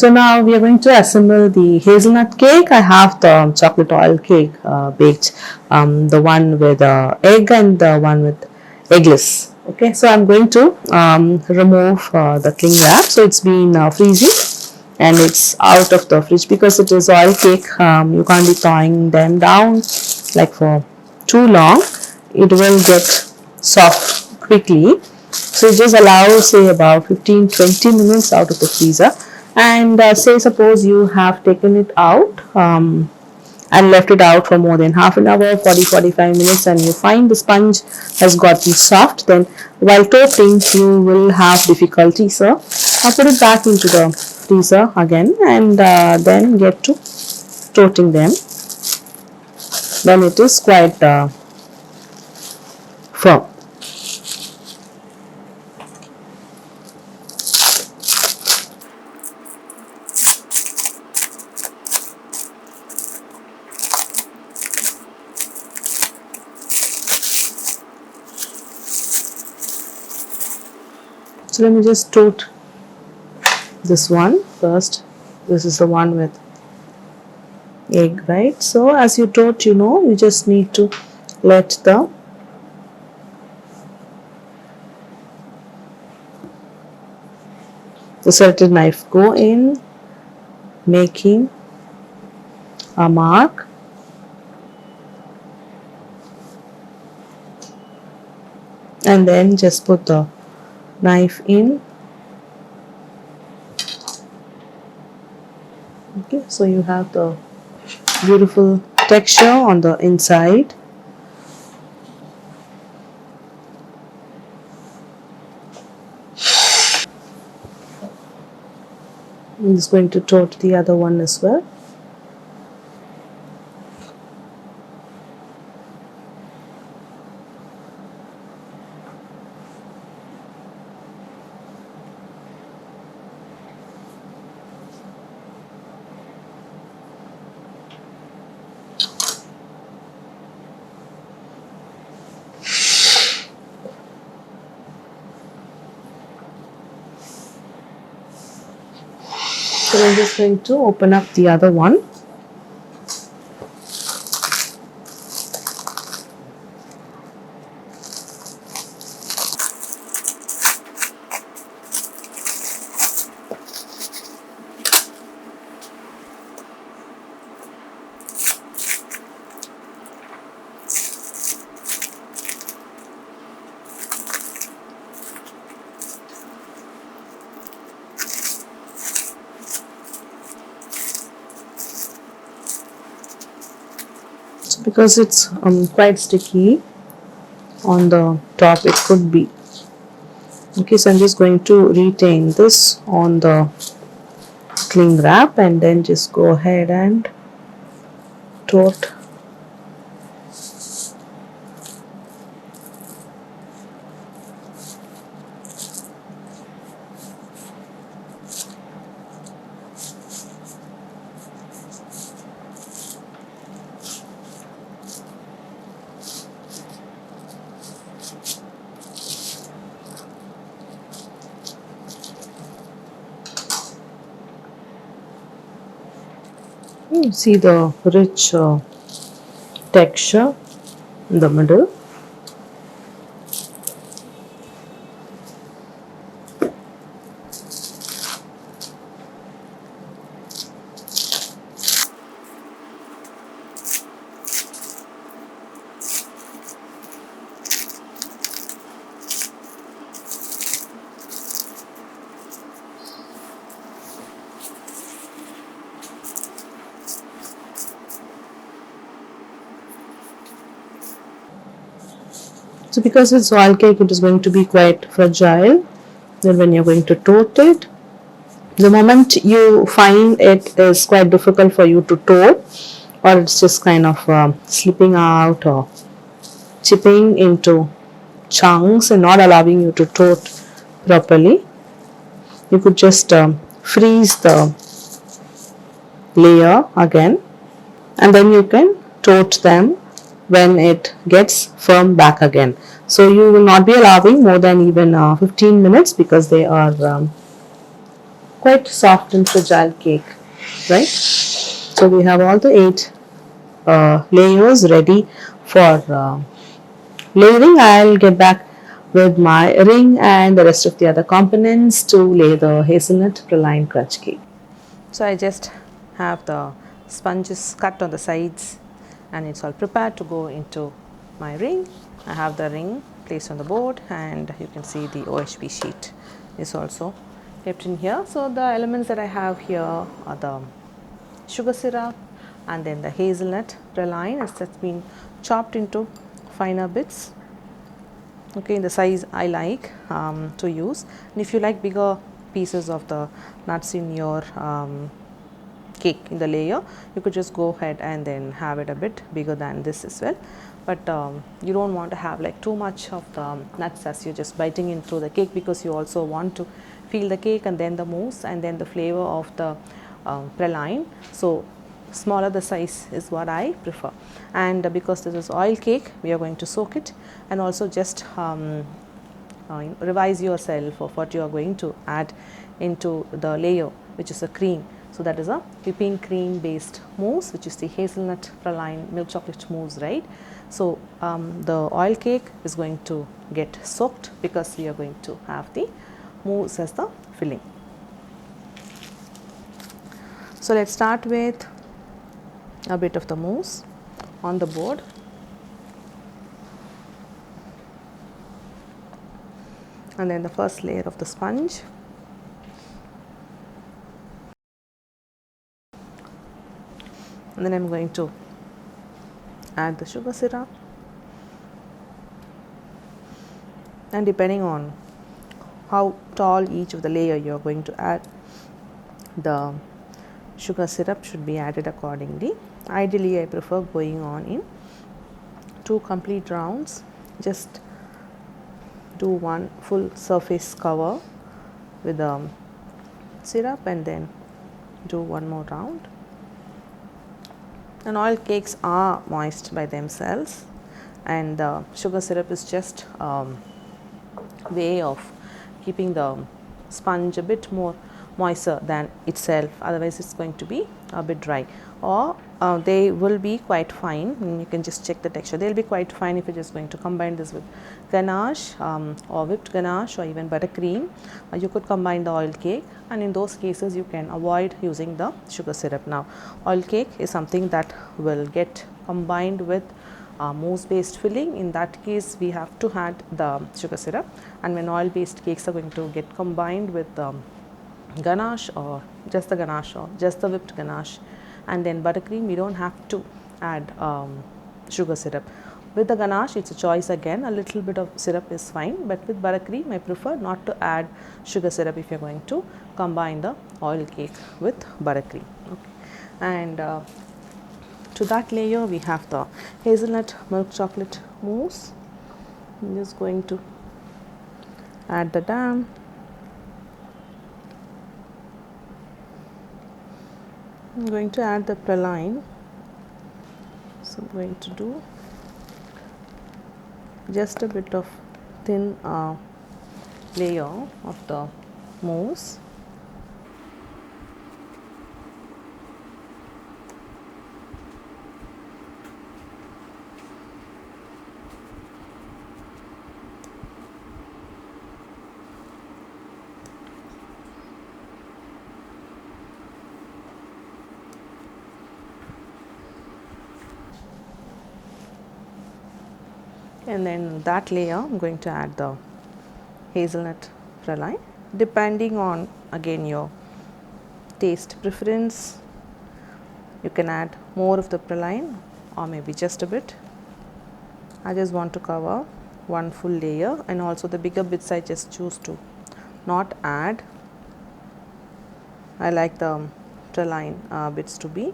So now we are going to assemble the hazelnut cake. I have the chocolate oil cake baked, the one with egg and the one with eggless. Okay, so I'm going to remove the cling wrap. So it's been freezing and it's out of the fridge because it is oil cake. You can't be thawing them down like for too long. It will get soft quickly. So just allow say about 15-20 minutes out of the freezer, and say suppose you have taken it out and left it out for more than half an hour, 40-45 minutes, and you find the sponge has gotten soft, then while toasting you will have difficulty. So I'll put it back into the freezer again and then get to toasting them. Then it is quite firm. So let me just toast this one first. This is the one with egg, right? So as you toast, you just need to let the serrated knife go in, making a mark. And then just put the knife in. Okay, so you have the beautiful texture on the inside. I'm just going to toast the other one as well. So I'm just going to open up the other one. Because it's quite sticky on the top, it could be. Okay, so I'm just going to retain this on the cling wrap and then just go ahead and toast. You see the rich texture in the middle. So because it's oil cake, it is going to be quite fragile. Then when you're going to toast it, the moment you find it is quite difficult for you to toast, or it's just kind of slipping out or chipping into chunks and not allowing you to toast properly, you could just freeze the layer again, and then you can toast them when it gets firm back again. So you will not be allowing more than even 15 minutes because they are quite soft and fragile cake, right? So we have all the 8 layers ready for layering. I'll get back with my ring and the rest of the other components to lay the hazelnut praline crunch cake. So I just have the sponges cut on the sides and it's all prepared to go into my ring. I have the ring placed on the board and you can see the OHP sheet is also kept in here. So the elements that I have here are the sugar syrup and then the hazelnut praline that's been chopped into finer bits, okay, in the size I like to use. And if you like bigger pieces of the nuts in your cake in the layer, you could just go ahead and then have it a bit bigger than this as well. But you don't want to have like too much of the nuts as you're just biting in through the cake, because you also want to feel the cake and then the mousse and then the flavor of the praline. So smaller the size is what I prefer. And because this is oil cake, we are going to soak it and also just revise yourself of what you are going to add into the layer, which is a cream. So that is a whipping cream based mousse, which is the hazelnut praline milk chocolate mousse, right? So the oil cake is going to get soaked because we are going to have the mousse as the filling. So let's start with a bit of the mousse on the board. And then the first layer of the sponge. And then I'm going to add the sugar syrup, and depending on how tall each of the layer you are going to add, the sugar syrup should be added accordingly. Ideally I prefer going on in 2 complete rounds. Just do one full surface cover with the syrup and then do one more round. And oil cakes are moist by themselves, and the sugar syrup is just way of keeping the sponge a bit more moister than itself, otherwise it's going to be a bit dry. Or they will be quite fine, and you can just check the texture. They'll be quite fine if you're just going to combine this with ganache or whipped ganache or even buttercream. You could combine the oil cake, and in those cases you can avoid using the sugar syrup. Now oil cake is something that will get combined with mousse based filling. In that case we have to add the sugar syrup, and when oil based cakes are going to get combined with ganache or just the ganache or just the whipped ganache and then buttercream, we don't have to add sugar syrup. With the ganache it's a choice again, a little bit of syrup is fine, but with buttercream I prefer not to add sugar syrup if you're going to combine the oil cake with buttercream. Okay. And to that layer we have the hazelnut milk chocolate mousse. I'm just going to add the dam. I'm going to add the praline. So I'm going to do just a bit of thin layer of the mousse. And then that layer I'm going to add the hazelnut praline, depending on again your taste preference. You can add more of the praline or maybe just a bit. I just want to cover one full layer, and also the bigger bits I just choose to not add. I like the praline bits to be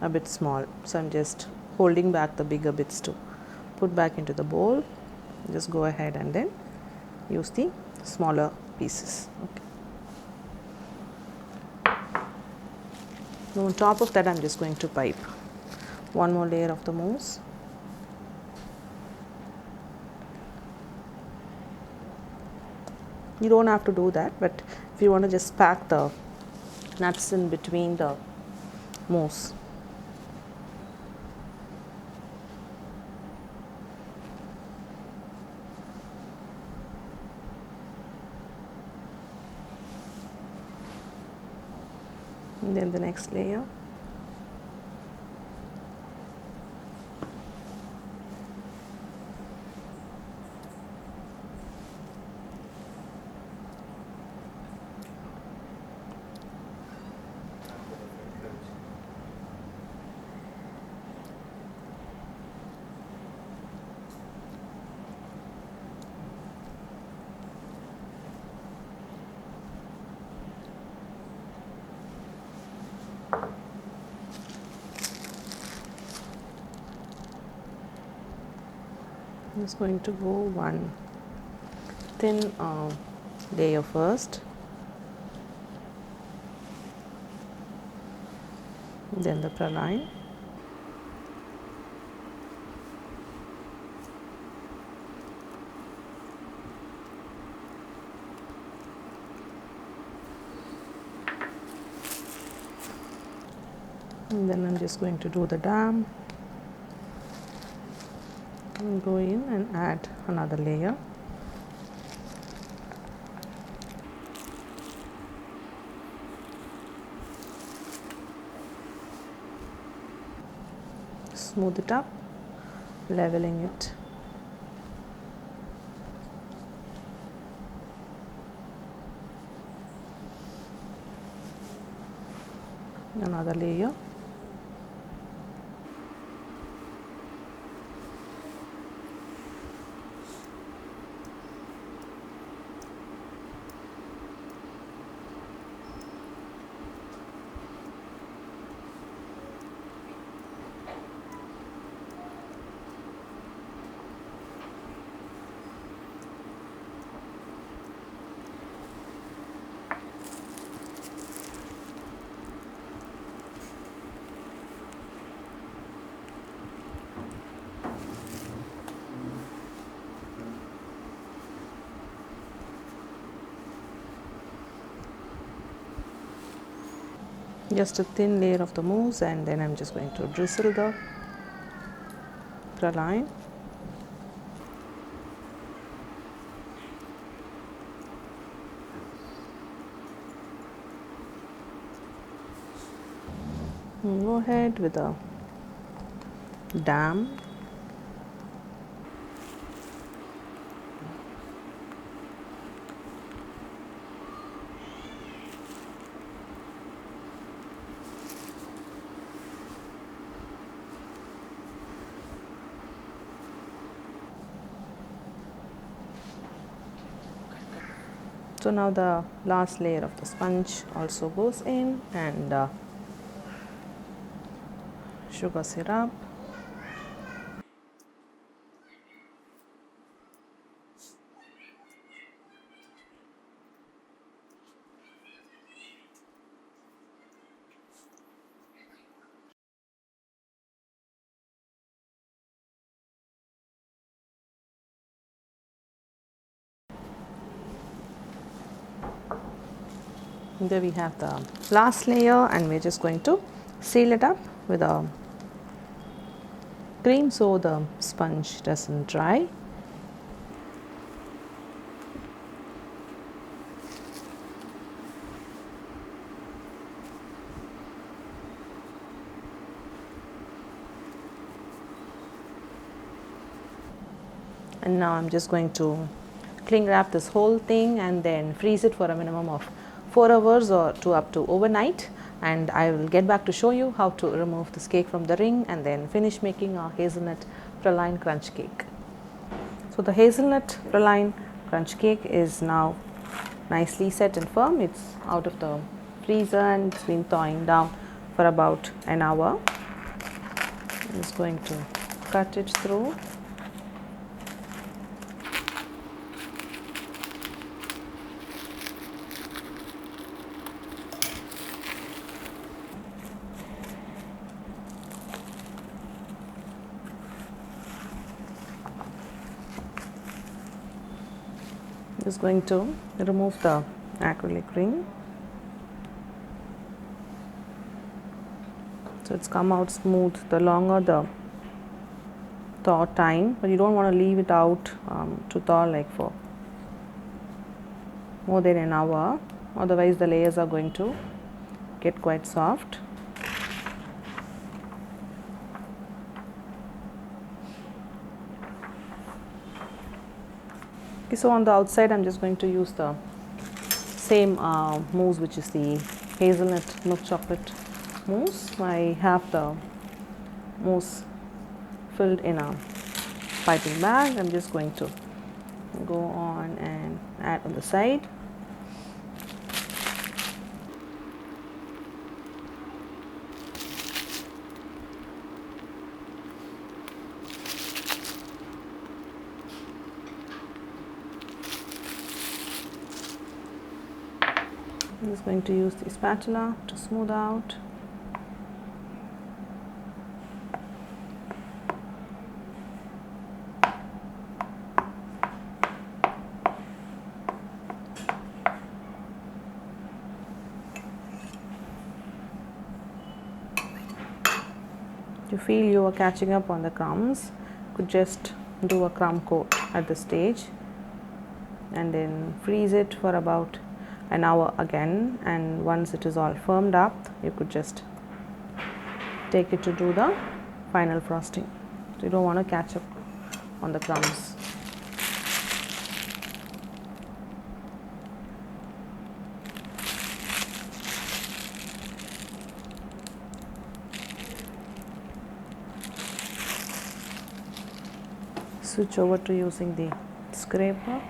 a bit small, so I'm just holding back the bigger bits to put back into the bowl. Just go ahead and then use the smaller pieces. Okay. Now on top of that I'm just going to pipe one more layer of the mousse. You don't have to do that, but if you want to just pack the nuts in between the mousse. And then the next layer. I'm just going to go one thin layer first, then the praline, and then I'm just going to do the dam and go in and add another layer. Smooth it up, leveling it. Another layer. Just a thin layer of the mousse, and then I'm just going to drizzle the praline. Go ahead with a dam. So now the last layer of the sponge also goes in, and sugar syrup. There we have the last layer, and we're just going to seal it up with a cream so the sponge doesn't dry. And now I'm just going to cling wrap this whole thing and then freeze it for a minimum of 4 hours or up to overnight, and I will get back to show you how to remove this cake from the ring and then finish making our hazelnut praline crunch cake. So the hazelnut praline crunch cake is now nicely set and firm. It's out of the freezer and it's been thawing down for about an hour. I'm just going to cut it through. Just going to remove the acrylic ring. So it's come out smooth the longer the thaw time, but you don't want to leave it out to thaw like for more than an hour, otherwise the layers are going to get quite soft. Okay, so on the outside I'm just going to use the same mousse, which is the hazelnut milk chocolate mousse. I have the mousse filled in a piping bag. I'm just going to go on and add on the side. I'm just going to use the spatula to smooth out. If you feel you are catching up on the crumbs, you could just do a crumb coat at this stage and then freeze it for about an hour again, and once it is all firmed up, you could just take it to do the final frosting. So you don't want to catch up on the crumbs. Switch over to using the scraper.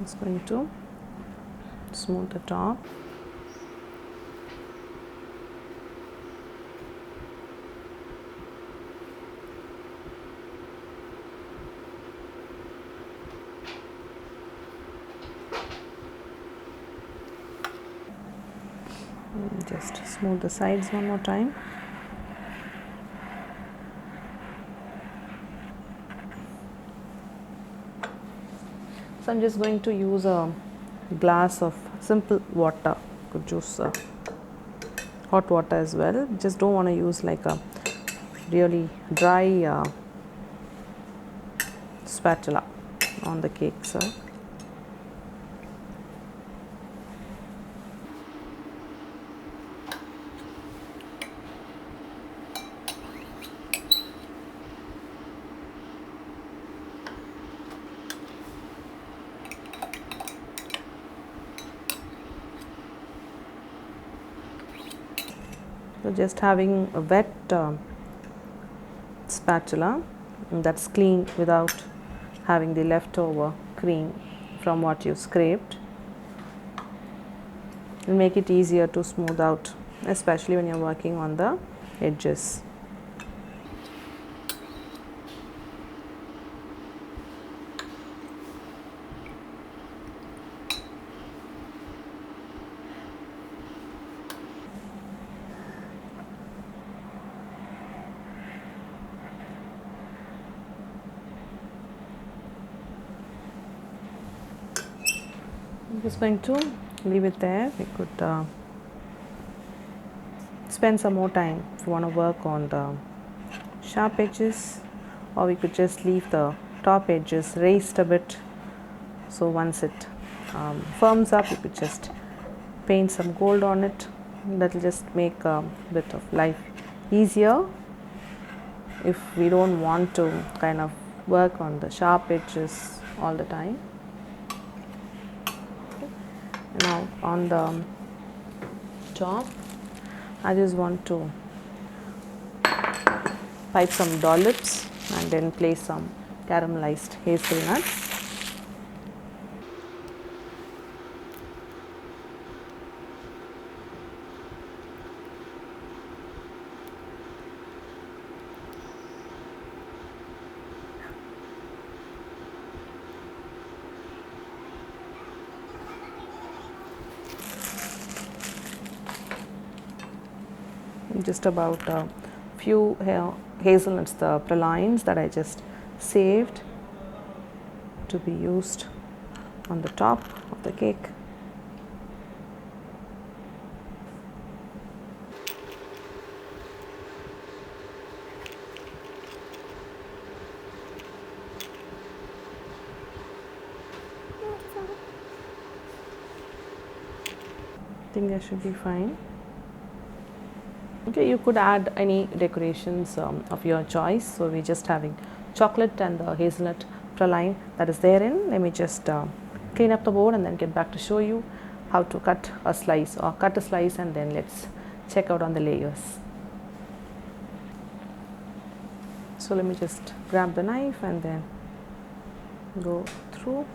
It's going to smooth the top. And just smooth the sides one more time. So I'm just going to use a glass of simple water. You could use hot water as well. Just don't want to use like a really dry spatula on the cake. So just having a wet spatula that's clean without having the leftover cream from what you scraped will make it easier to smooth out, especially when you're working on the edges. I'm just going to leave it there. We could spend some more time if you want to work on the sharp edges, or we could just leave the top edges raised a bit, so once it firms up, you could just paint some gold on it. That will just make a bit of life easier if we don't want to kind of work on the sharp edges all the time. Now on the top, I just want to pipe some dollops and then place some caramelized hazelnuts. Just about a few hazelnuts, the pralines that I just saved to be used on the top of the cake. I think that should be fine. Okay, you could add any decorations of your choice. So we're just having chocolate and the hazelnut praline that is therein. Let me just clean up the board and then get back to show you how to cut a slice and then let's check out on the layers. So let me just grab the knife and then go through.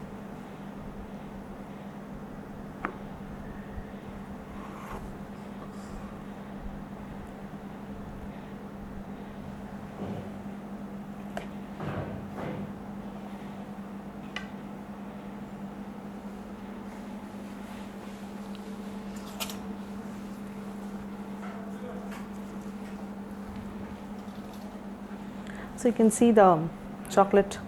So you can see the chocolate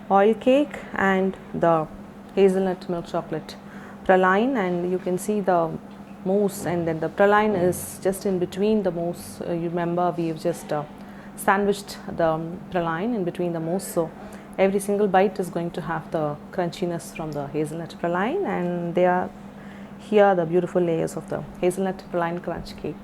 oil cake and the hazelnut milk chocolate praline, and you can see the mousse, and then the praline is just in between the mousse. You remember we've just sandwiched the praline in between the mousse, so every single bite is going to have the crunchiness from the hazelnut praline, and they are here the beautiful layers of the hazelnut praline crunch cake.